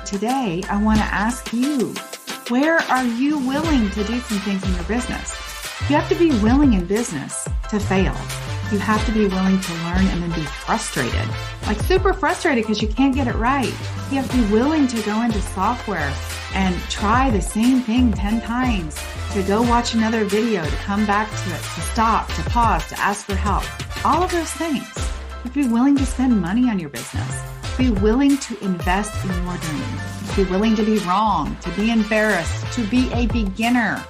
today, I want to ask you, where are you willing to do some things in your business? You have to be willing in business to fail. You have to be willing to learn and then be frustrated, like super frustrated because you can't get it right. You have to be willing to go into software and try the same thing 10 times, to go watch another video, to come back to it, to stop, to pause, to ask for help. All of those things. You have to be willing to spend money on your business. Be willing to invest in your dream. Be willing to be wrong, to be embarrassed, to be a beginner.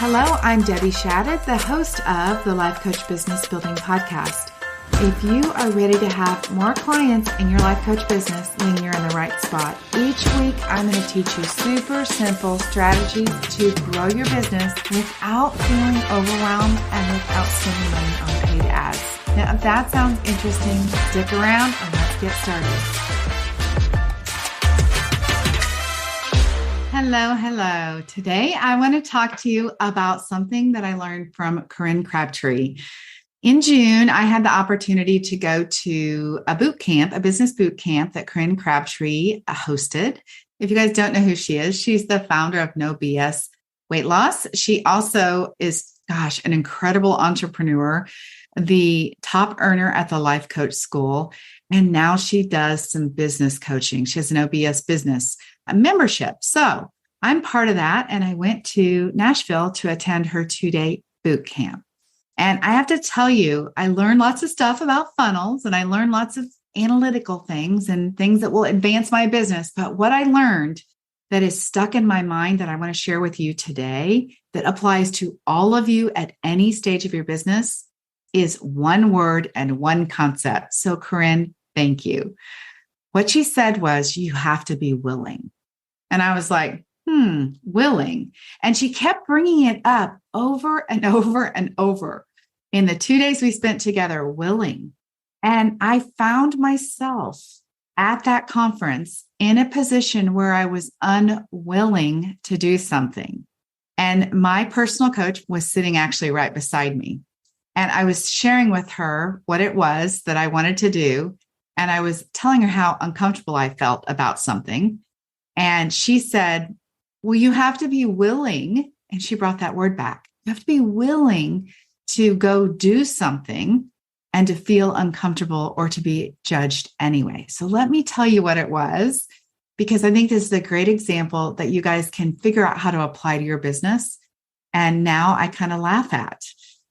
Hello, I'm Debbie Shadid, the host of the Life Coach Business Building Podcast. If you are ready to have more clients in your life coach business, then you're in the right spot. Each week, I'm going to teach you super simple strategies to grow your business without feeling overwhelmed and without spending money on paid ads. Now, if that sounds interesting, stick around and let's get started. Hello. Today, I want to talk to you about something that I learned from Corinne Crabtree. In June, I had the opportunity to go to a boot camp, a business boot camp that Corinne Crabtree hosted. If you guys don't know who she is, she's the founder of No BS Weight Loss. She also is, an incredible entrepreneur, the top earner at the Life Coach School. And now she does some business coaching. She has an OBS business membership. So I'm part of that. And I went to Nashville to attend her 2-day boot camp. And I have to tell you, I learned lots of stuff about funnels and I learned lots of analytical things and things that will advance my business. But what I learned that is stuck in my mind that I want to share with you today that applies to all of you at any stage of your business is one word and one concept. So Corinne, thank you. What she said was, you have to be willing. And I was like, willing. And she kept bringing it up over and over and over in the 2 days we spent together, willing. And I found myself at that conference in a position where I was unwilling to do something. And my personal coach was sitting actually right beside me. And I was sharing with her what it was that I wanted to do. And I was telling her how uncomfortable I felt about something. And she said, well, you have to be willing. And she brought that word back. You have to be willing to go do something and to feel uncomfortable or to be judged anyway. So let me tell you what it was, because I think this is a great example that you guys can figure out how to apply to your business. And now I kind of laugh at.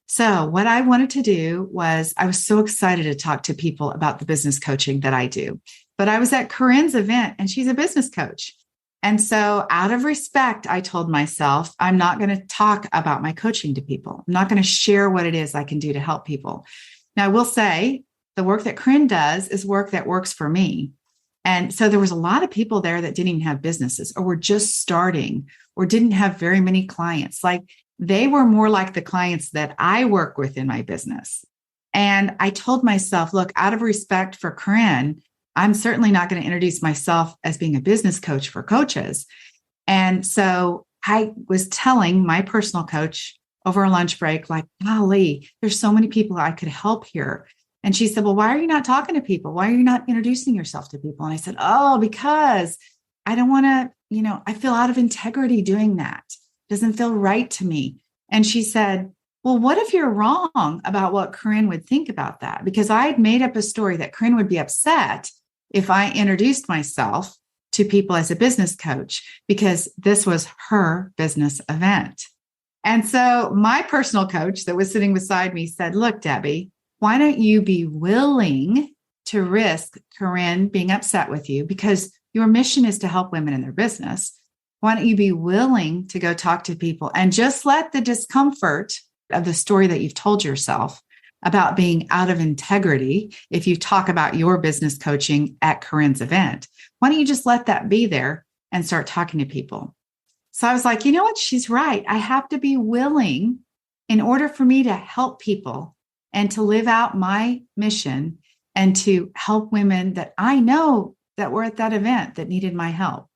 So what I wanted to do was, I was so excited to talk to people about the business coaching that I do. But I was at Corinne's event and she's a business coach. And so out of respect, I told myself, I'm not going to talk about my coaching to people. I'm not going to share what it is I can do to help people. Now, I will say the work that Corinne does is work that works for me. And so there was a lot of people there that didn't even have businesses or were just starting or didn't have very many clients. Like they were more like the clients that I work with in my business. And I told myself, look, out of respect for Corinne, I'm certainly not going to introduce myself as being a business coach for coaches. And so I was telling my personal coach over a lunch break, like, golly, there's so many people I could help here. And she said, well, why are you not talking to people? Why are you not introducing yourself to people? And I said, oh, because I don't want to, I feel out of integrity doing that. It doesn't feel right to me. And she said, well, what if you're wrong about what Corinne would think about that? Because I had made up a story that Corinne would be upset if I introduced myself to people as a business coach, because this was her business event. And so my personal coach that was sitting beside me said, look, Debbie, why don't you be willing to risk Corinne being upset with you, because your mission is to help women in their business. Why don't you be willing to go talk to people and just let the discomfort of the story that you've told yourself about being out of integrity, if you talk about your business coaching at Corinne's event, why don't you just let that be there and start talking to people? So I was like, you know what? She's right. I have to be willing in order for me to help people and to live out my mission and to help women that I know that were at that event that needed my help,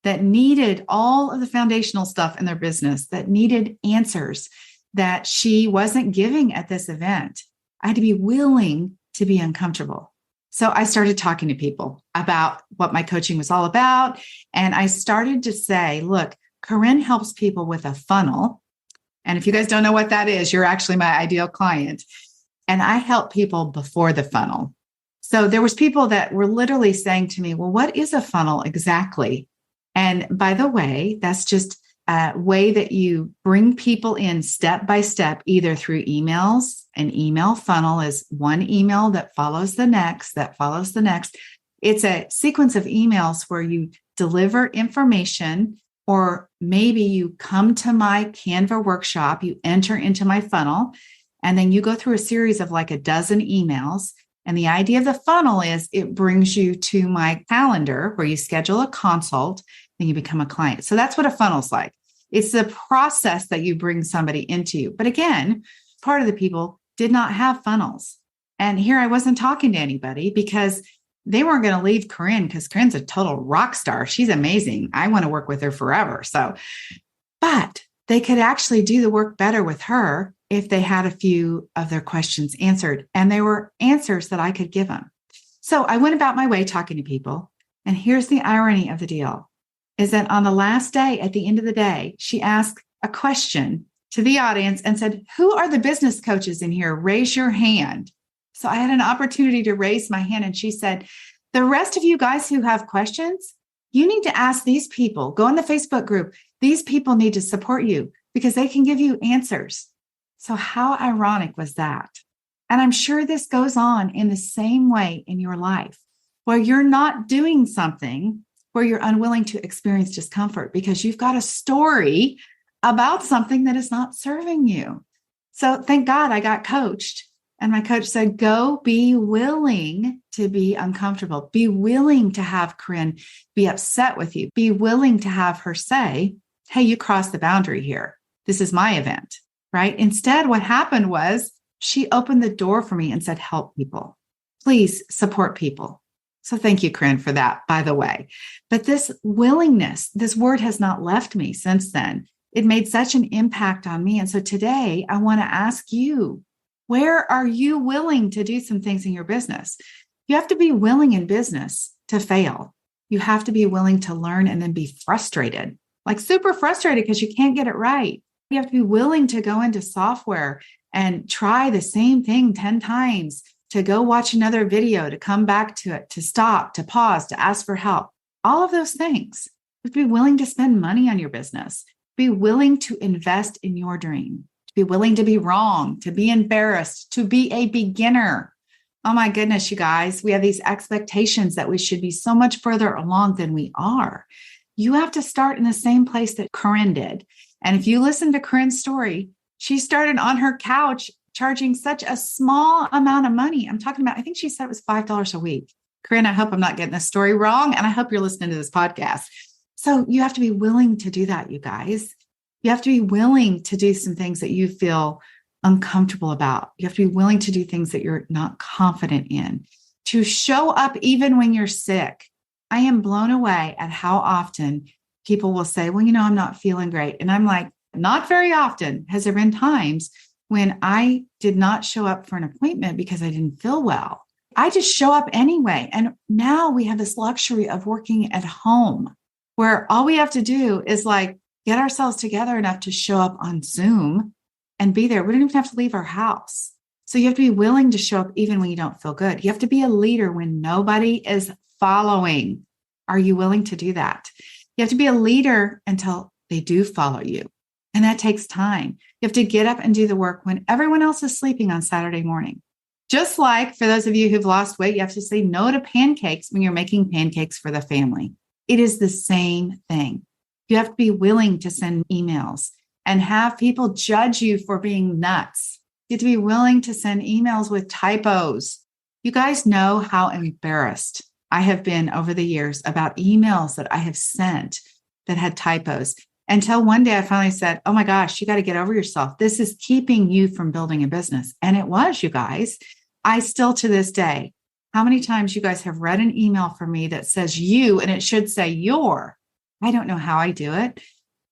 that needed all of the foundational stuff in their business, that needed answers that she wasn't giving at this event. I had to be willing to be uncomfortable. So I started talking to people about what my coaching was all about. And I started to say, look, Corinne helps people with a funnel. And if you guys don't know what that is, you're actually my ideal client. And I help people before the funnel. So there was people that were literally saying to me, well, what is a funnel exactly? And by the way, that's just a way that you bring people in step by step, either through emails. An email funnel is one email that follows the next, that follows the next. It's a sequence of emails where you deliver information, or maybe you come to my Canva workshop, you enter into my funnel, and then you go through a series of like a dozen emails. And the idea of the funnel is it brings you to my calendar where you schedule a consult, then you become a client. So that's what a funnel's like. It's the process that you bring somebody into. But again, part of the people did not have funnels. And here I wasn't talking to anybody because they weren't going to leave Corinne, because Corinne's a total rock star. She's amazing. I want to work with her forever. But they could actually do the work better with her if they had a few of their questions answered. And they were answers that I could give them. So I went about my way talking to people. And here's the irony of the deal, is that on the last day, at the end of the day, she asked a question to the audience and said, who are the business coaches in here? Raise your hand. So I had an opportunity to raise my hand, and she said, the rest of you guys who have questions, you need to ask these people. Go in the Facebook group. These people need to support you because they can give you answers. So how ironic was that? And I'm sure this goes on in the same way in your life, where you're not doing something, where you're unwilling to experience discomfort because you've got a story about something that is not serving you. So thank God I got coached. And my coach said, go be willing to be uncomfortable. Be willing to have Corinne be upset with you. Be willing to have her say, hey, you crossed the boundary here. This is my event, right? Instead, what happened was she opened the door for me and said, help people. Please support people. So thank you, Corinne, for that, by the way. But this willingness, this word has not left me since then. It made such an impact on me. And so today I want to ask you, where are you willing to do some things in your business? You have to be willing in business to fail. You have to be willing to learn and then be frustrated, like super frustrated because you can't get it right. You have to be willing to go into software and try the same thing 10 times, to go watch another video, to come back to it, to stop, to pause, to ask for help. All of those things. You have to be willing to spend money on your business. Be willing to invest in your dream. Be willing to be wrong, to be embarrassed, to be a beginner. Oh my goodness, you guys, we have these expectations that we should be so much further along than we are. You have to start in the same place that Corinne did. And if you listen to Corinne's story, she started on her couch charging such a small amount of money. I'm talking about, I think she said it was $5 a week. Corinne, I hope I'm not getting this story wrong. And I hope you're listening to this podcast. So you have to be willing to do that, you guys. You have to be willing to do some things that you feel uncomfortable about. You have to be willing to do things that you're not confident in, to show up even when you're sick. I am blown away at how often people will say, well, I'm not feeling great. And I'm like, not very often has there been times when I did not show up for an appointment because I didn't feel well. I just show up anyway. And now we have this luxury of working at home where all we have to do is like get ourselves together enough to show up on Zoom and be there. We don't even have to leave our house. So you have to be willing to show up even when you don't feel good. You have to be a leader when nobody is following. Are you willing to do that? You have to be a leader until they do follow you. And that takes time. You have to get up and do the work when everyone else is sleeping on Saturday morning. Just like for those of you who've lost weight, you have to say no to pancakes when you're making pancakes for the family. It is the same thing. You have to be willing to send emails and have people judge you for being nuts. You have to be willing to send emails with typos. You guys know how embarrassed I have been over the years about emails that I have sent that had typos. Until one day I finally said, oh my gosh, you got to get over yourself. This is keeping you from building a business. And it was, you guys. I still to this day, how many times you guys have read an email from me that says you, and it should say your. I don't know how I do it.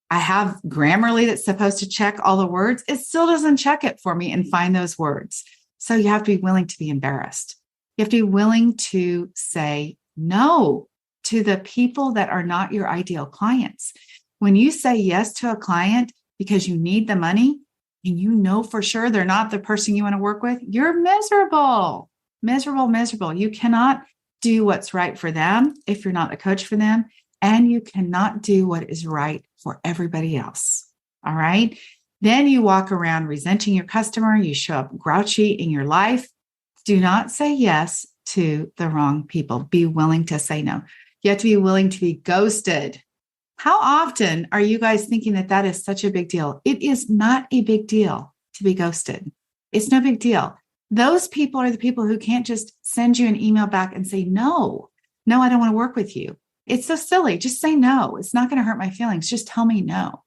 I have Grammarly that's supposed to check all the words. It still doesn't check it for me and find those words. So you have to be willing to be embarrassed. You have to be willing to say no to the people that are not your ideal clients. When you say yes to a client because you need the money and you know for sure they're not the person you want to work with, you're miserable, miserable, miserable. You cannot do what's right for them if you're not a coach for them, and you cannot do what is right for everybody else. All right. Then you walk around resenting your customer. You show up grouchy in your life. Do not say yes to the wrong people. Be willing to say no. You have to be willing to be ghosted. How often are you guys thinking that that is such a big deal? It is not a big deal to be ghosted. It's no big deal. Those people are the people who can't just send you an email back and say, no, I don't want to work with you. It's so silly. Just say no. It's not going to hurt my feelings. Just tell me no.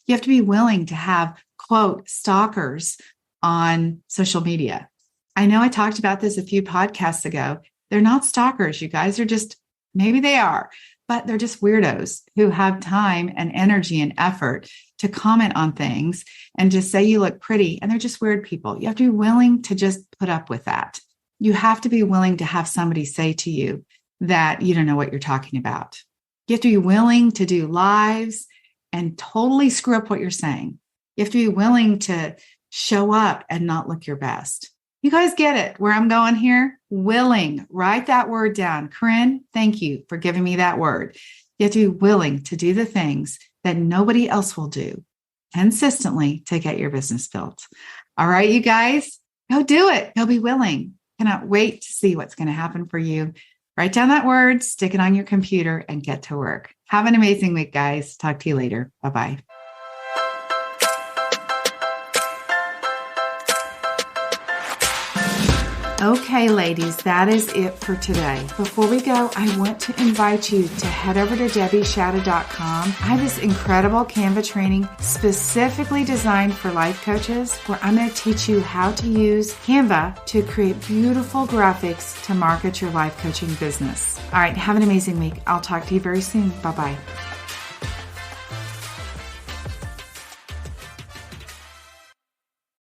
You have to be willing to have, quote, stalkers on social media. I know I talked about this a few podcasts ago. They're not stalkers, you guys. They're just, maybe they are, but they're just weirdos who have time and energy and effort to comment on things and just say you look pretty. And they're just weird people. You have to be willing to just put up with that. You have to be willing to have somebody say to you that you don't know what you're talking about. You have to be willing to do lives and totally screw up what you're saying. You have to be willing to show up and not look your best. You guys get it where I'm going here? Willing. Write that word down. Corinne, thank you for giving me that word. You have to be willing to do the things that nobody else will do consistently to get your business built. All right, you guys, go do it. Go be willing. Cannot wait to see what's going to happen for you. Write down that word, stick it on your computer, and get to work. Have an amazing week, guys. Talk to you later. Bye-bye. Okay, ladies, that is it for today. Before we go, I want to invite you to head over to debbieshadid.com. I have this incredible Canva training specifically designed for life coaches where I'm going to teach you how to use Canva to create beautiful graphics to market your life coaching business. All right, have an amazing week. I'll talk to you very soon. Bye-bye.